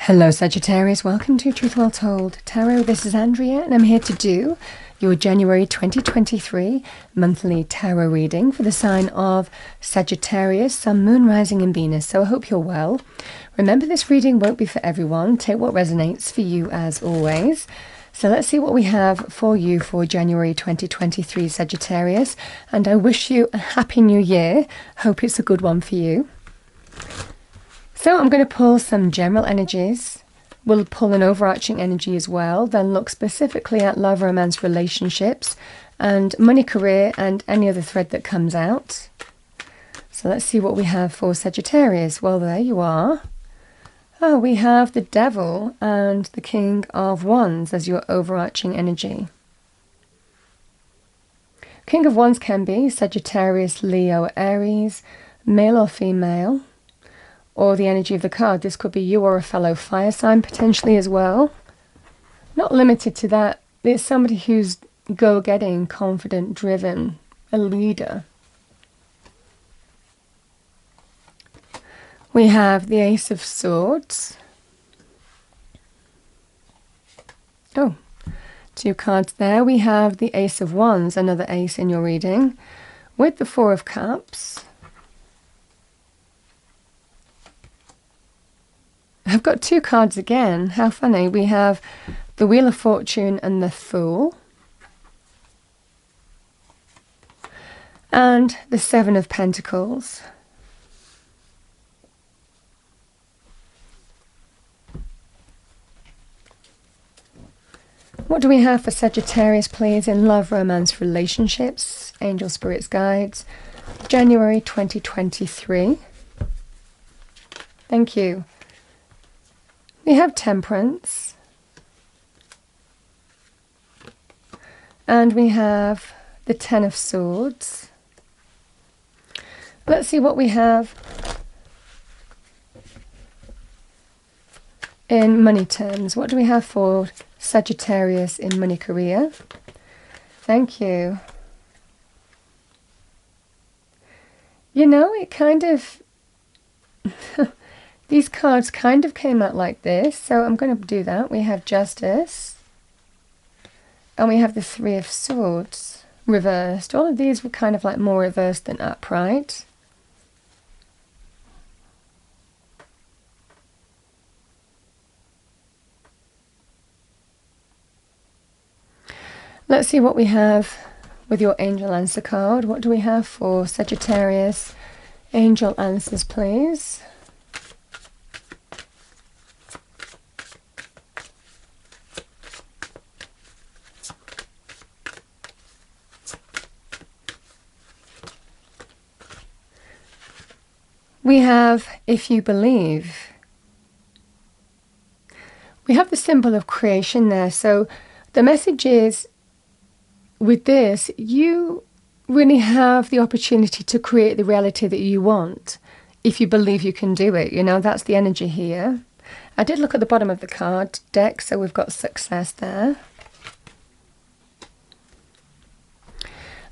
Hello Sagittarius, welcome to Truth Well Told Tarot. This is Andrea and I'm here to do your January 2023 monthly tarot reading for the sign of Sagittarius, Sun, Moon, Rising and Venus. So I hope you're well. Remember, this reading won't be for everyone. Take what resonates for you as always. So let's see what we have for you for January 2023 Sagittarius, and I wish you a happy new year. Hope it's a good one for you. So I'm going to pull some general energies. We'll pull an overarching energy as well, then look specifically at love, romance, relationships, and money, career, and any other thread that comes out. So let's see what we have for Sagittarius. Well, there you are. Oh, we have the Devil and the King of Wands as your overarching energy. King of Wands can be Sagittarius, Leo, Aries, male or female. Or the energy of the card. This could be you or a fellow fire sign potentially as well. Not limited to that. It's somebody who's go-getting, confident, driven, a leader. We have the Ace of Swords. Oh, two cards there. We have the Ace of Wands, another ace in your reading, with the Four of Cups. I've got two cards again. How funny. We have the Wheel of Fortune and the Fool. And the Seven of Pentacles. What do we have for Sagittarius, please, in love, romance, relationships, angel, spirits, guides, January 2023? Thank you. We have Temperance, and we have the Ten of Swords. Let's see what we have in money terms. What do we have for Sagittarius in money, career? Thank you. You know, it kind of... These cards kind of came out like this, so I'm going to do that. We have Justice, and we have the Three of Swords reversed. All of these were kind of like more reversed than upright. Let's see what we have with your Angel Answer card. What do we have for Sagittarius? Angel Answers, please. We have, if you believe. We have the symbol of creation there. So the message is, with this, you really have the opportunity to create the reality that you want. If you believe you can do it, you know, that's the energy here. I did look at the bottom of the card deck, so we've got success there.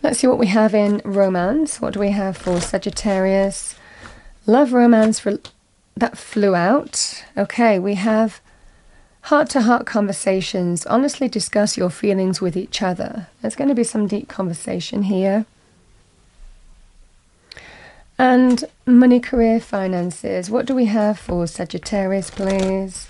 Let's see what we have in romance. What do we have for Sagittarius? Love, romance, that flew out. Okay, we have heart-to-heart conversations. Honestly discuss your feelings with each other. There's going to be some deep conversation here. And money, career, finances. What do we have for Sagittarius, please?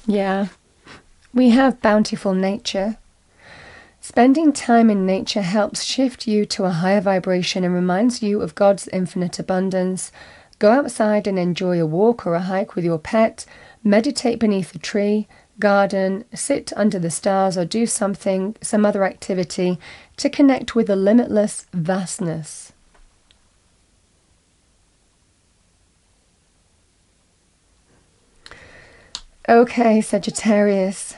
Yeah, we have bountiful nature. Spending time in nature helps shift you to a higher vibration and reminds you of God's infinite abundance. Go outside and enjoy a walk or a hike with your pet. Meditate beneath a tree, garden, sit under the stars, or do some other activity to connect with the limitless vastness. Okay, Sagittarius.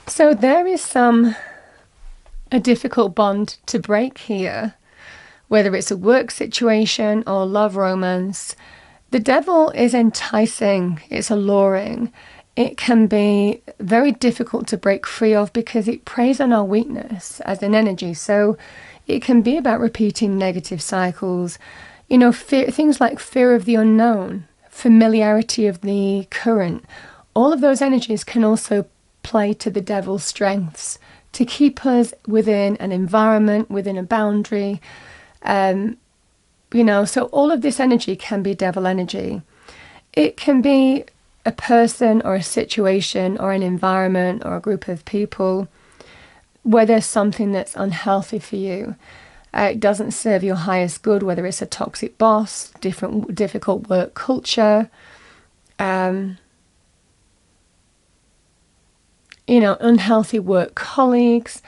So there is a difficult bond to break here whether it's a work situation or love romance. The devil is enticing, it's alluring. It can be very difficult to break free of because it preys on our weakness as an energy. So it can be about repeating negative cycles, things like fear of the unknown, familiarity of the current. All of those energies can also play to the devil's strengths to keep us within an environment, within a boundary. So all of this energy can be devil energy. It can be a person or a situation or an environment or a group of people where there's something that's unhealthy for you. It doesn't serve your highest good, whether it's a toxic boss, difficult work culture, unhealthy work colleagues.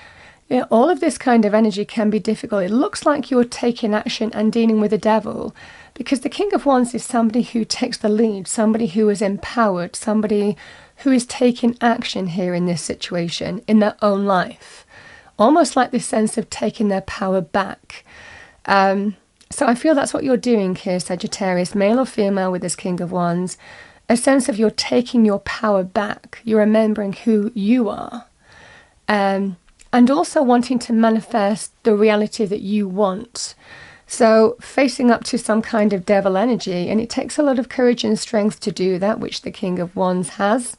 All of this kind of energy can be difficult. It looks like you're taking action and dealing with the devil, because the King of Wands is somebody who takes the lead, somebody who is empowered, somebody who is taking action here in this situation in their own life. Almost like this sense of taking their power back. So I feel that's what you're doing here, Sagittarius, male or female with this King of Wands. A sense of you're taking your power back. You're remembering who you are. And also wanting to manifest the reality that you want. So facing up to some kind of devil energy, and it takes a lot of courage and strength to do that, which the King of Wands has,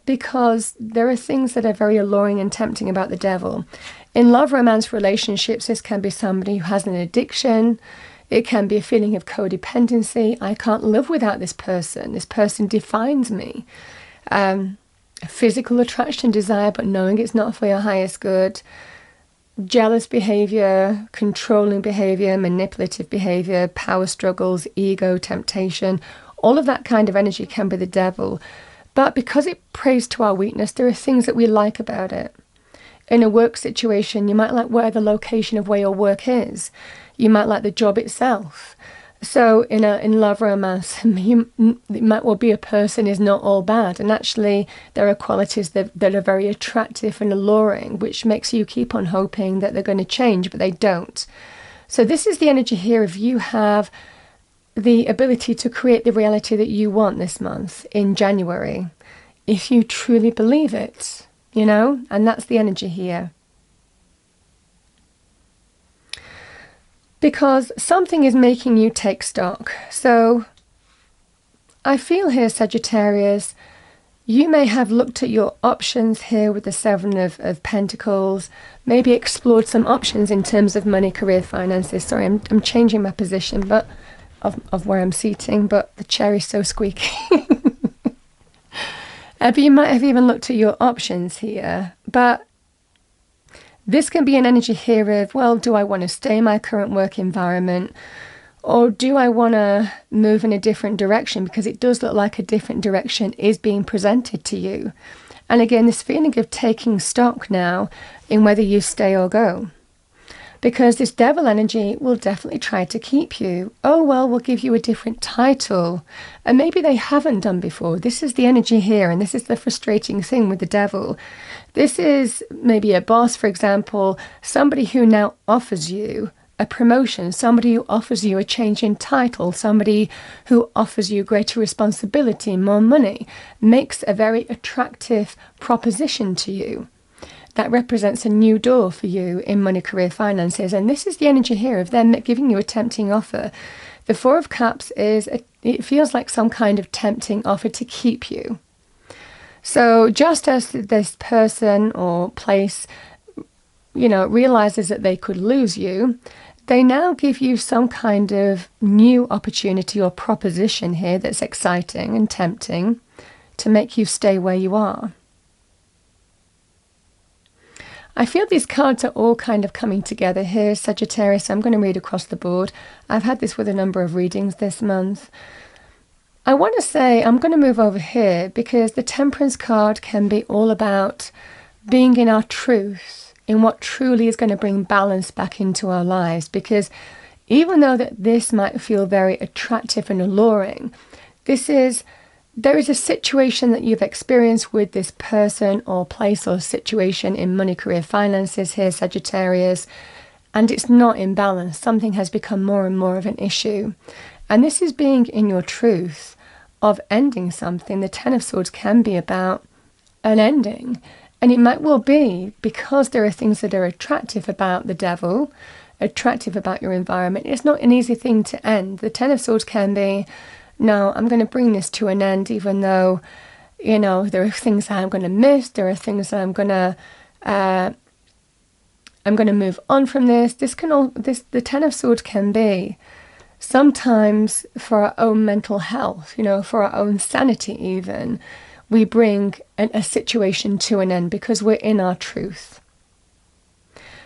because there are things that are very alluring and tempting about the devil. In love romance relationships, this can be somebody who has an addiction. It can be a feeling of codependency. I can't live without this person. This person defines me. Physical attraction, desire, but knowing it's not for your highest good. Jealous behavior, controlling behavior, manipulative behavior, power struggles, ego, temptation. All of that kind of energy can be the devil. But because it preys to our weakness, there are things that we like about it. In a work situation, you might like where the location of where your work is. You might like the job itself. So in love romance, it might well be a person is not all bad. And actually, there are qualities that are very attractive and alluring, which makes you keep on hoping that they're going to change, but they don't. So this is the energy here of you have the ability to create the reality that you want this month in January, if you truly believe it, and that's the energy here. Because something is making you take stock. So I feel here, Sagittarius, you may have looked at your options here with the Seven of Pentacles, maybe explored some options in terms of money, career, finances. Sorry, I'm changing my position of where I'm seating, but the chair is so squeaky. But you might have even looked at your options here. But this can be an energy here of, well, do I want to stay in my current work environment, or do I want to move in a different direction? Because it does look like a different direction is being presented to you. And again, this feeling of taking stock now in whether you stay or go. Because this devil energy will definitely try to keep you. Oh, well, we'll give you a different title. And maybe they haven't done before. This is the energy here, and this is the frustrating thing with the devil. This is maybe a boss, for example, somebody who now offers you a promotion, somebody who offers you a change in title, somebody who offers you greater responsibility, more money, makes a very attractive proposition to you. That represents a new door for you in money, career, finances. And this is the energy here of them giving you a tempting offer. The Four of Cups it feels like some kind of tempting offer to keep you. So just as this person or place, realizes that they could lose you, they now give you some kind of new opportunity or proposition here that's exciting and tempting to make you stay where you are. I feel these cards are all kind of coming together here, Sagittarius. I'm going to read across the board. I've had this with a number of readings this month. I want to say I'm going to move over here because the Temperance card can be all about being in our truth, in what truly is going to bring balance back into our lives. Because even though that this might feel very attractive and alluring, there is a situation that you've experienced with this person or place or situation in money, career, finances here, Sagittarius, and it's not in balance. Something has become more and more of an issue. And this is being in your truth of ending something. The Ten of Swords can be about an ending. And it might well be because there are things that are attractive about the devil, attractive about your environment. It's not an easy thing to end. The Ten of Swords can be, no, I'm going to bring this to an end, even though, you know, there are things that I'm going to miss. There are things that I'm going to move on from this. The Ten of Swords can be sometimes for our own mental health, you know, for our own sanity even. We bring a situation to an end because we're in our truth.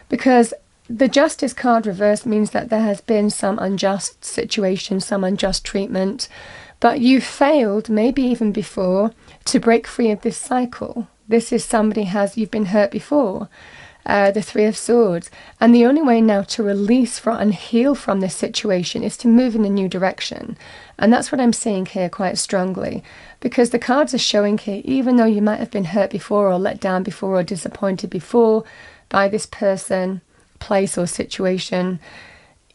Because the Justice card reverse means that there has been some unjust situation, some unjust treatment, but you failed, maybe even before, to break free of this cycle. This is you've been hurt before. The Three of Swords. And the only way now to release from and heal from this situation is to move in a new direction. And that's what I'm seeing here quite strongly. Because the cards are showing here, even though you might have been hurt before or let down before or disappointed before by this person, place or situation,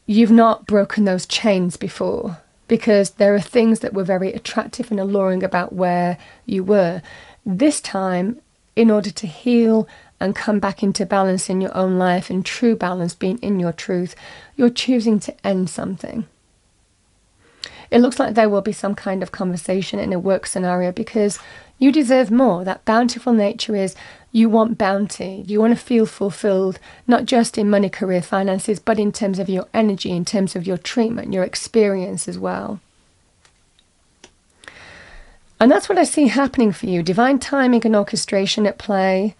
you've not broken those chains before. Because there are things that were very attractive and alluring about where you were. This time, in order to heal and come back into balance in your own life, and true balance, being in your truth, you're choosing to end something. It looks like there will be some kind of conversation in a work scenario because you deserve more. That bountiful nature is you want bounty. You want to feel fulfilled, not just in money, career, finances, but in terms of your energy, in terms of your treatment, your experience as well. And that's what I see happening for you. Divine timing and orchestration at play,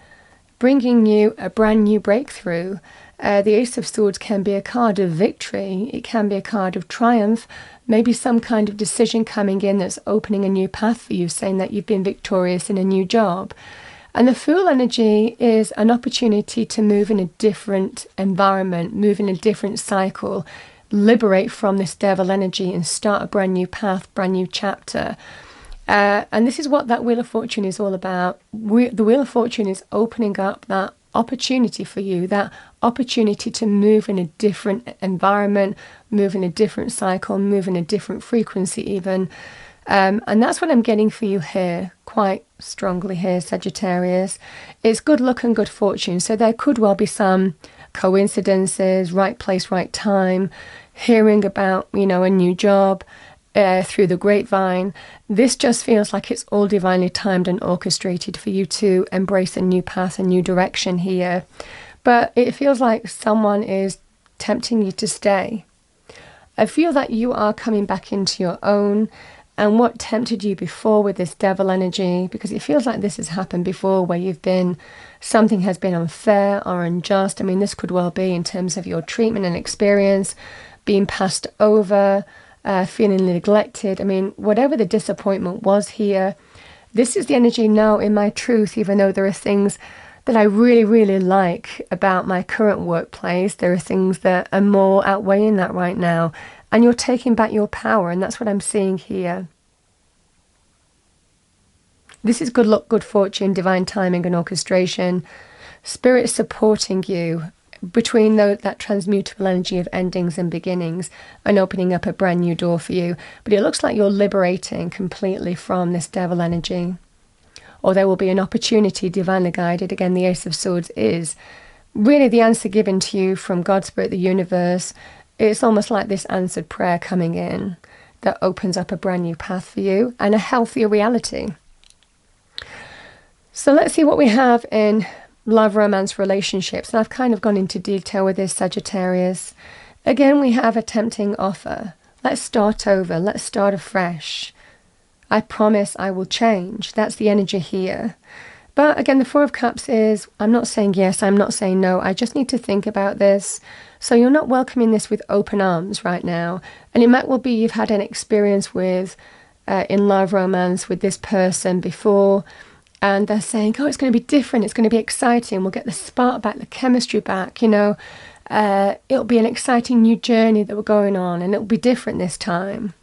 bringing you a brand new breakthrough. The Ace of Swords can be a card of victory. It can be a card of triumph. Maybe some kind of decision coming in that's opening a new path for you, saying that you've been victorious in a new job. And the Fool energy is an opportunity to move in a different environment, move in a different cycle, liberate from this devil energy and start a brand new path, brand new chapter. And this is what that Wheel of Fortune is all about. The Wheel of Fortune is opening up that opportunity for you, that opportunity to move in a different environment, move in a different cycle, move in a different frequency even. And that's what I'm getting for you here, quite strongly here, Sagittarius. It's good luck and good fortune. So there could well be some coincidences, right place, right time, hearing about, you know, a new job, through the grapevine. This just feels like it's all divinely timed and orchestrated for you to embrace a new path, a new direction here. But it feels like someone is tempting you to stay. I feel that you are coming back into your own, and what tempted you before with this devil energy, because it feels like this has happened before where something has been unfair or unjust. I mean, this could well be in terms of your treatment and experience, being passed over, feeling neglected. I mean, whatever the disappointment was here, this is the energy now in my truth, even though there are things that I really, really like about my current workplace. There are things that are more outweighing that right now. And you're taking back your power, and that's what I'm seeing here. This is good luck, good fortune, divine timing and orchestration. Spirit supporting you between that transmutable energy of endings and beginnings and opening up a brand new door for you. But it looks like you're liberating completely from this devil energy. Or there will be an opportunity, divinely guided. Again, the Ace of Swords is really the answer given to you from God, Spirit, the universe. It's almost like this answered prayer coming in that opens up a brand new path for you and a healthier reality. So let's see what we have in love, romance, relationships. And I've kind of gone into detail with this, Sagittarius. Again, we have a tempting offer. Let's start over. Let's start afresh. I promise I will change. That's the energy here. But again, the Four of Cups is, I'm not saying yes, I'm not saying no. I just need to think about this. So you're not welcoming this with open arms right now. And it might well be you've had an experience with, in love, romance with this person before. And they're saying, oh, it's going to be different. It's going to be exciting. We'll get the spark back, the chemistry back, you know. It'll be an exciting new journey that we're going on, and it'll be different this time.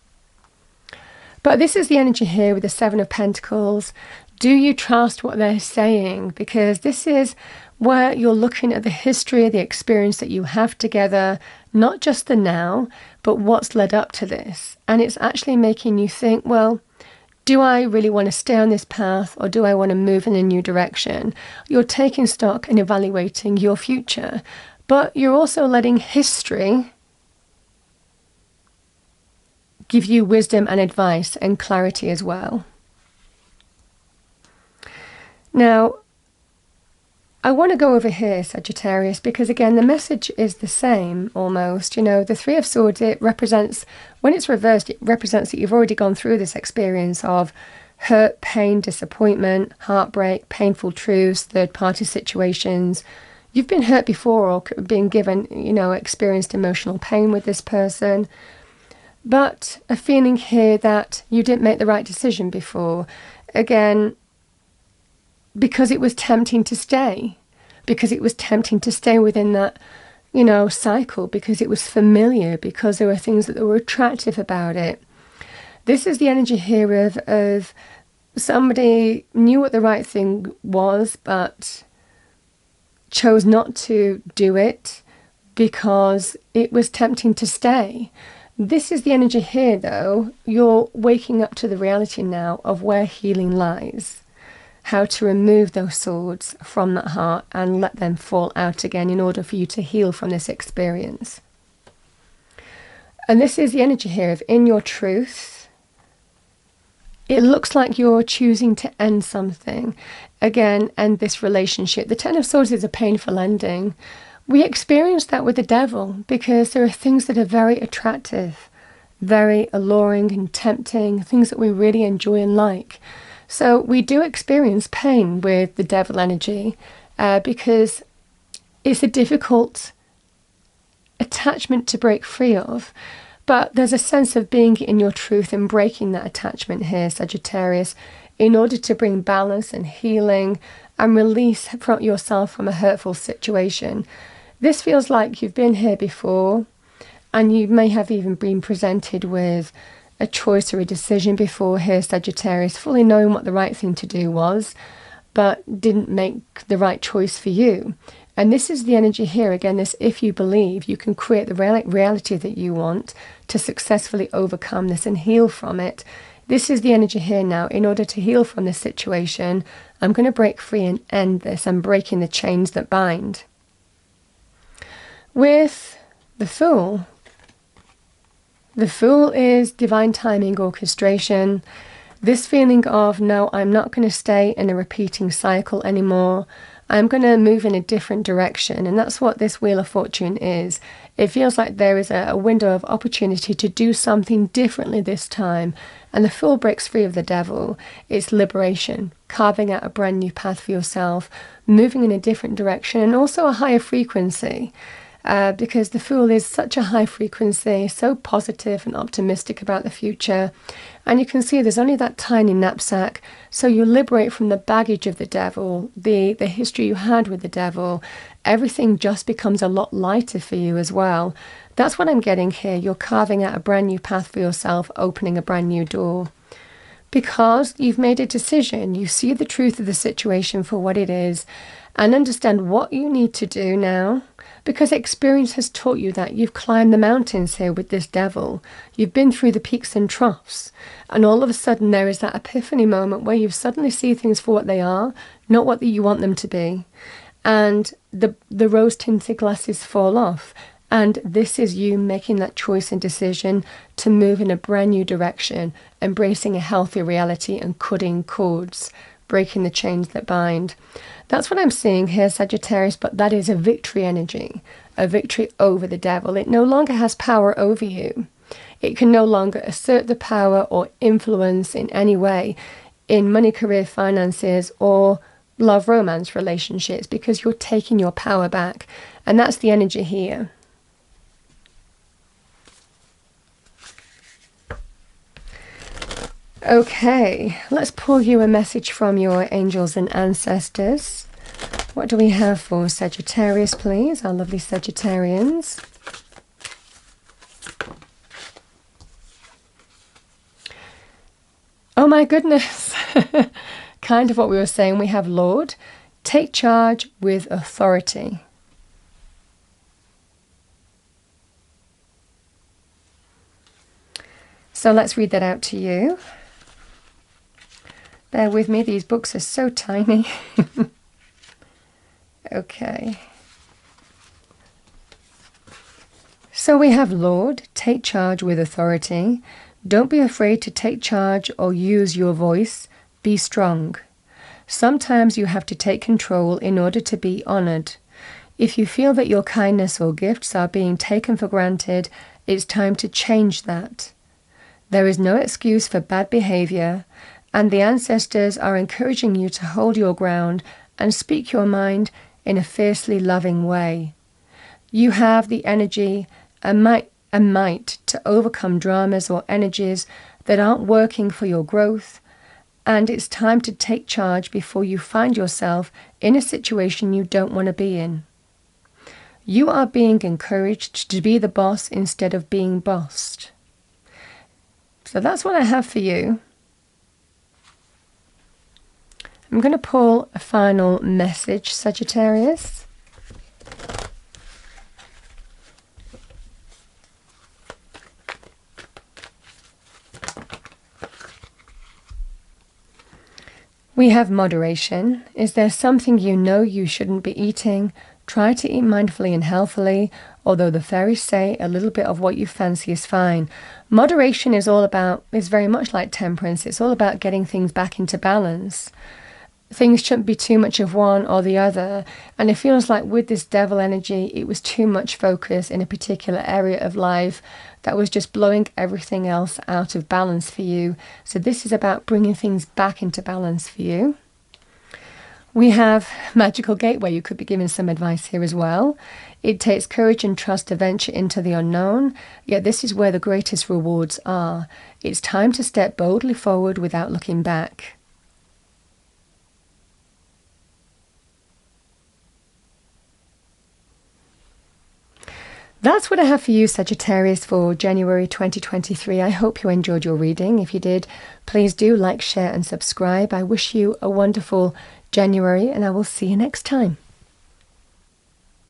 But this is the energy here with the Seven of Pentacles. Do you trust what they're saying? Because this is where you're looking at the history, the experience that you have together, not just the now, but what's led up to this. And it's actually making you think, well, do I really want to stay on this path, or do I want to move in a new direction? You're taking stock and evaluating your future, but you're also letting history give you wisdom and advice and clarity as well. Now, I want to go over here, Sagittarius, because again, the message is the same almost. You know, the Three of Swords, it represents, when it's reversed, it represents that you've already gone through this experience of hurt, pain, disappointment, heartbreak, painful truths, third-party situations. You've been hurt before, or been given, you know, experienced emotional pain with this person. But a feeling here that you didn't make the right decision before. Again, because it was tempting to stay. Because it was tempting to stay within that, you know, cycle. Because it was familiar. Because there were things that were attractive about it. This is the energy here of somebody knew what the right thing was, but chose not to do it because it was tempting to stay. This is the energy here, though. You're waking up to the reality now of where healing lies. How to remove those swords from that heart and let them fall out again in order for you to heal from this experience. And this is the energy here of in your truth. It looks like you're choosing to end something. Again, end this relationship. The Ten of Swords is a painful ending. We experience that with the devil because there are things that are very attractive, very alluring and tempting, things that we really enjoy and like. So we do experience pain with the devil energy because it's a difficult attachment to break free of. But there's a sense of being in your truth and breaking that attachment here, Sagittarius, in order to bring balance and healing and release from yourself from a hurtful situation. This feels like you've been here before, and you may have even been presented with a choice or a decision before here, Sagittarius, fully knowing what the right thing to do was, but didn't make the right choice for you. And this is the energy here, again, this if you believe, you can create the reality that you want to successfully overcome this and heal from it. This is the energy here now. In order to heal from this situation, I'm going to break free and end this. I'm breaking the chains that bind. With the Fool. The Fool is divine timing, orchestration. This feeling of, no, I'm not going to stay in a repeating cycle anymore. I'm going to move in a different direction. And that's what this Wheel of Fortune is. It feels like there is a window of opportunity to do something differently this time. And the Fool breaks free of the devil. It's liberation, carving out a brand new path for yourself, moving in a different direction, and also a higher frequency. Because the Fool is such a high frequency, so positive and optimistic about the future. And you can see there's only that tiny knapsack. So you liberate from the baggage of the devil, the history you had with the devil. Everything just becomes a lot lighter for you as well. That's what I'm getting here. You're carving out a brand new path for yourself, opening a brand new door. Because you've made a decision. You see the truth of the situation for what it is and understand what you need to do now. Because experience has taught you that you've climbed the mountains here with this devil. You've been through the peaks and troughs. And all of a sudden there is that epiphany moment where you suddenly see things for what they are, not what you want them to be. And the rose-tinted glasses fall off. And this is you making that choice and decision to move in a brand new direction, embracing a healthy reality and cutting cords, breaking the chains that bind. That's what I'm seeing here, Sagittarius, but that is a victory energy, a victory over the devil. It no longer has power over you. It can no longer assert the power or influence in any way in money, career, finances, or love, romance relationships, because you're taking your power back. And that's the energy here. Okay, let's pull you a message from your angels and ancestors. What do we have for Sagittarius, please? Our lovely Sagittarians. my goodness. Kind of what we were saying. We have Lord, take charge with authority. So let's read that out to you. Bear with me, these books are so tiny. Okay. So we have Lord, take charge with authority. Don't be afraid to take charge or use your voice. Be strong. Sometimes you have to take control in order to be honored. If you feel that your kindness or gifts are being taken for granted, it's time to change that. There is no excuse for bad behavior, and the ancestors are encouraging you to hold your ground and speak your mind in a fiercely loving way. You have the energy and might to overcome dramas or energies that aren't working for your growth, and it's time to take charge before you find yourself in a situation you don't want to be in. You are being encouraged to be the boss instead of being bossed. So that's what I have for you. I'm going to pull a final message, Sagittarius. We have moderation. Is there something you know you shouldn't be eating? Try to eat mindfully and healthily, although the fairies say a little bit of what you fancy is fine. Moderation is very much like temperance. It's all about getting things back into balance. Things shouldn't be too much of one or the other. And it feels like with this devil energy, it was too much focus in a particular area of life that was just blowing everything else out of balance for you. So this is about bringing things back into balance for you. We have Magical Gateway. You could be given some advice here as well. It takes courage and trust to venture into the unknown, yet this is where the greatest rewards are. It's time to step boldly forward without looking back. That's what I have for you, Sagittarius, for January 2023. I hope you enjoyed your reading. If you did, please do like, share and subscribe. I wish you a wonderful January, and I will see you next time.